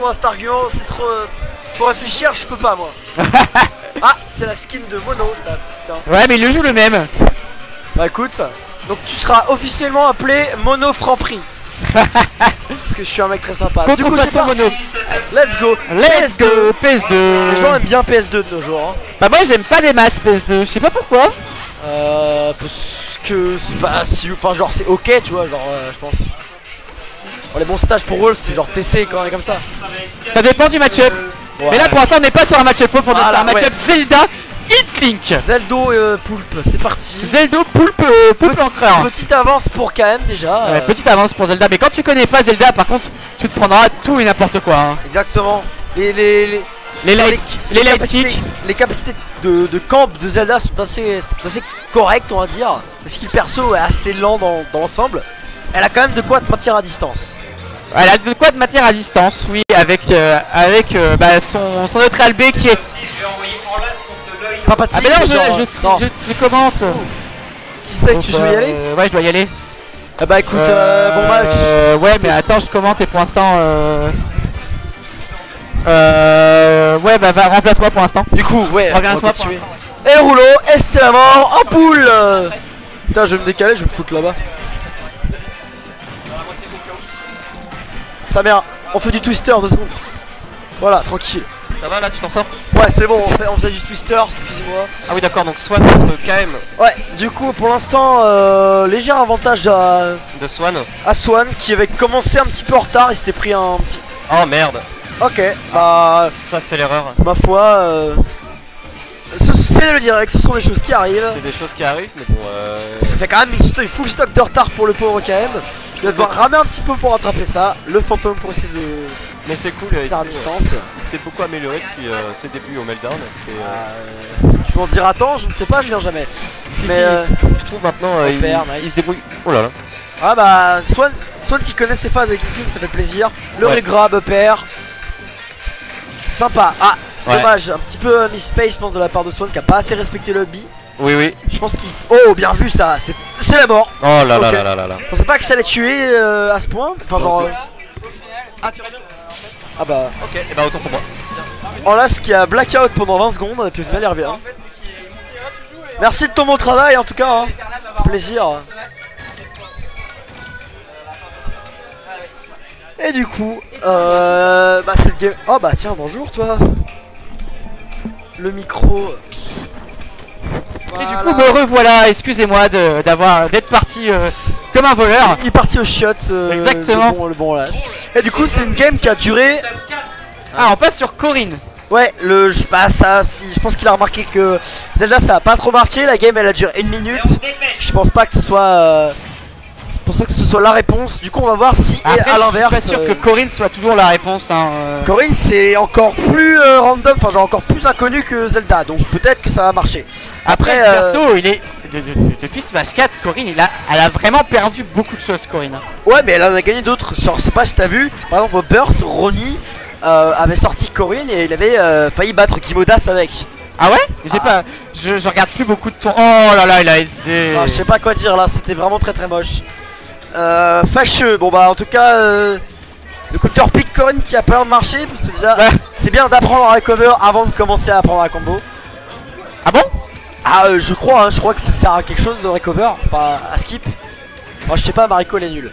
Moi, cet argument, c'est trop. Faut réfléchir, je peux pas moi. Ah, c'est la skin de Mono, ça, tiens. Ouais, mais il le joue le même. Bah écoute, donc tu seras officiellement appelé Mono Franprix. Parce que je suis un mec très sympa. Du coup, c'est Mono. Let's go. Let's go. PS2. Les gens aiment bien PS2 de nos jours. Hein. Bah moi j'aime pas des masses PS2, je sais pas pourquoi. Parce que c'est pas si. Enfin, genre c'est ok, tu vois, genre je pense. Bon, les bons stages pour eux, c'est genre TC quand même comme ça. Ça dépend du match-up. Ouais. Mais là pour l'instant on n'est pas sur un match-up, on est sur un match-up Zelda Hitlink. Zeldo Poulpe, c'est parti. Zeldo Poulpe encreur. Petite avance pour KM déjà. Ouais, petite avance pour Zelda, mais quand tu connais pas Zelda par contre, tu te prendras tout et n'importe quoi. Hein. Exactement. Les light kicks. Les capacités de camp de Zelda sont assez correctes, on va dire. Parce que le perso est assez lent dans l'ensemble. Elle a quand même de quoi te maintenir à distance. Elle a de quoi de maintenir à distance, oui, avec son neutral B qui est sympathique. Ah mais non, je commente. Qui sait que tu dois y aller? Ouais, je dois y aller. Ah bah écoute, bon match. Ouais, mais attends, je commente et pour l'instant ouais, bah remplace-moi pour l'instant. Du coup, ouais, remplace-moi. Et rouleau, et c'est la mort en poule. Putain, je vais me décaler, je vais me foutre là-bas. Sa mère, on fait du twister en 2 secondes. Voilà, tranquille. Ça va là, tu t'en sors? Ouais, c'est bon, on fait du twister, excusez-moi. Ah oui, d'accord, donc Swan contre KM. Ouais, du coup, pour l'instant, léger avantage de Swan. À Swan qui avait commencé un petit peu en retard, il s'était pris un petit. Oh merde. Ok, bah. Ça, c'est l'erreur. Ma foi, c'est le direct, ce sont les choses qui arrivent. C'est des choses qui arrivent, mais bon. Ça fait quand même une full stock de retard pour le pauvre KM. Il va devoir ramer un petit peu pour rattraper ça. Le fantôme pour essayer de. Mais c'est cool, faire à distance. C'est beaucoup amélioré depuis ses débuts au Meltdown. Tu m'en diras tant, je ne sais pas, je viens jamais. Si, mais je trouve maintenant il se débrouille. Oh là là. Ah bah, Swan s'il connaît ses phases avec Hitlink, ça fait plaisir. Le regrab upper. Sympa. Ah, dommage, un petit peu miss space, je pense, de la part de Swan qui a pas assez respecté le B. Oui, oui. Je pense qu'il. Oh, bien vu ça, c'est la mort. Oh là là là là là là. Je pensais pas que ça allait tuer à ce point. Enfin, genre. Ah, tu rates. Ah bah. Ok, et bah autant pour moi. En là, ce qui a blackout pendant 20 secondes, et puis au final il revient. Merci de ton bon travail en tout cas. Hein. Plaisir. Et du coup, bah cette game. Oh bah tiens, bonjour toi. Le micro. Et du coup me revoilà, excusez-moi d'être parti comme un voleur. Il est parti au shot, exactement. Le bon là. Et du coup c'est une game qui a duré. Ah, on passe sur Corinne. Ouais, je pense qu'il a remarqué que Zelda ça a pas trop marché, la game elle a duré 1 minute. Je pense pas que ce soit la réponse. Du coup on va voir si après, à l'inverse. Je suis pas sûr que Corinne soit toujours la réponse. Hein, Corinne c'est encore plus random, enfin genre encore plus inconnu que Zelda, donc peut-être que ça va marcher. Après perso il est depuis Smash 4, Corinne elle a vraiment perdu beaucoup de choses, Corinne. Ouais, mais elle en a gagné d'autres. Genre, je sais pas si t'as vu, par exemple, Burst, Ronnie avait sorti Corinne et il avait failli battre Kimodas avec. Ah ouais? J'ai pas. Je regarde plus beaucoup de tours. Oh là là, il a SD. Ah, je sais pas quoi dire là, c'était vraiment très très moche. Fâcheux, bon bah en tout cas, le counter pick Corinne qui a pas l'air de marcher. Parce que déjà, c'est bien d'apprendre à recover avant de commencer à apprendre à combo. Ah bon? Ah, je crois que ça sert à quelque chose de recover, enfin à skip. Moi je sais pas, Mariko elle est nulle.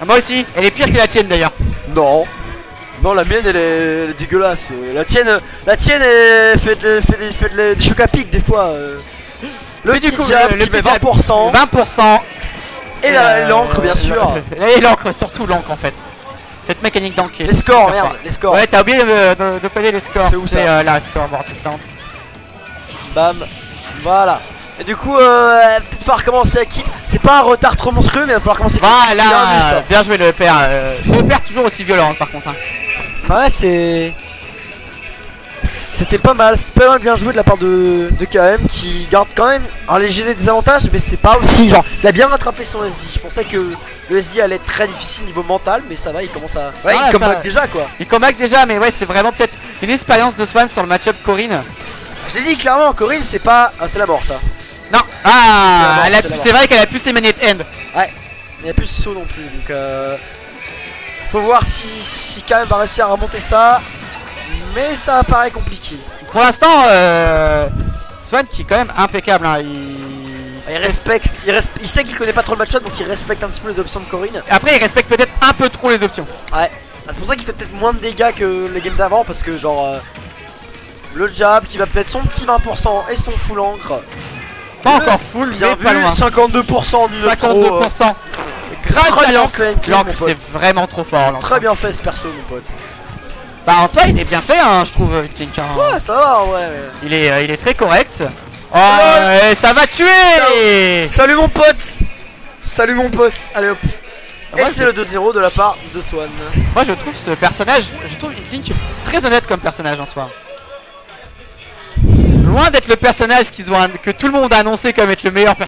Ah, moi aussi, elle est pire que la tienne d'ailleurs. Non. Non, la mienne elle est dégueulasse. La tienne elle fait des chocs à pic des fois. Le petit petit jab qui met 20%. 20%. Et l'encre bien sûr. Et l'encre, surtout l'encre en fait. Cette mécanique d'encre. Les scores, merde, les scores. Ouais, t'as oublié de coller les scores. C'est où ça? C'est la scoreboard assistante. Bam. Voilà. Et du coup, peut-être falloir commencer à kick. C'est pas un retard trop monstrueux, mais il va falloir commencer à kick. Voilà, bien joué le père. Ce père toujours aussi violent par contre. Hein. Ouais, c'était pas mal, bien joué de la part de KM qui garde quand même un léger désavantage, mais c'est pas aussi genre. Il a bien rattrapé son SD. Je pensais que le SD allait être très difficile niveau mental, mais ça va, il commence à. Ouais, il comeback déjà quoi. Il comeback déjà, mais ouais, c'est vraiment peut-être une expérience de Swan sur le match-up Corinne. Je l'ai dit clairement, Corinne c'est pas. Ah, c'est la mort ça. Non, c'est vrai qu'elle a plus ses manettes end. Ouais, il n'y a plus de saut non plus, donc Faut voir si KM va réussir à remonter ça. Mais ça apparaît compliqué. Pour l'instant, Swan qui est quand même impeccable. Hein. Il respecte, il sait qu'il connaît pas trop le match-up, donc il respecte un petit peu les options de Corinne. Après, il respecte peut-être un peu trop les options. Ouais, c'est pour ça qu'il fait peut-être moins de dégâts que les games d'avant, parce que genre le jab qui va peut-être son petit 20% et son full encre. Pas encore full, Bien mais vu, pas loin. 52% du 52%. Grâce très à bien l'encre. fait, L'encre, mon pote. c'est vraiment trop fort. l'encre. Très bien fait ce perso, mon pote. Bah en soi, il est bien fait, hein, je trouve, Tink. Hein. Ouais, ça va en vrai. Il est très correct. Oh, et ça va tuer. Salut mon pote. Salut mon pote. Allez hop. Et Moi, c'est le 2-0 de la part de Swan. Moi, je trouve ce personnage, je trouve Tink très honnête comme personnage en soi. Loin d'être le personnage que tout le monde a annoncé comme être le meilleur personnage.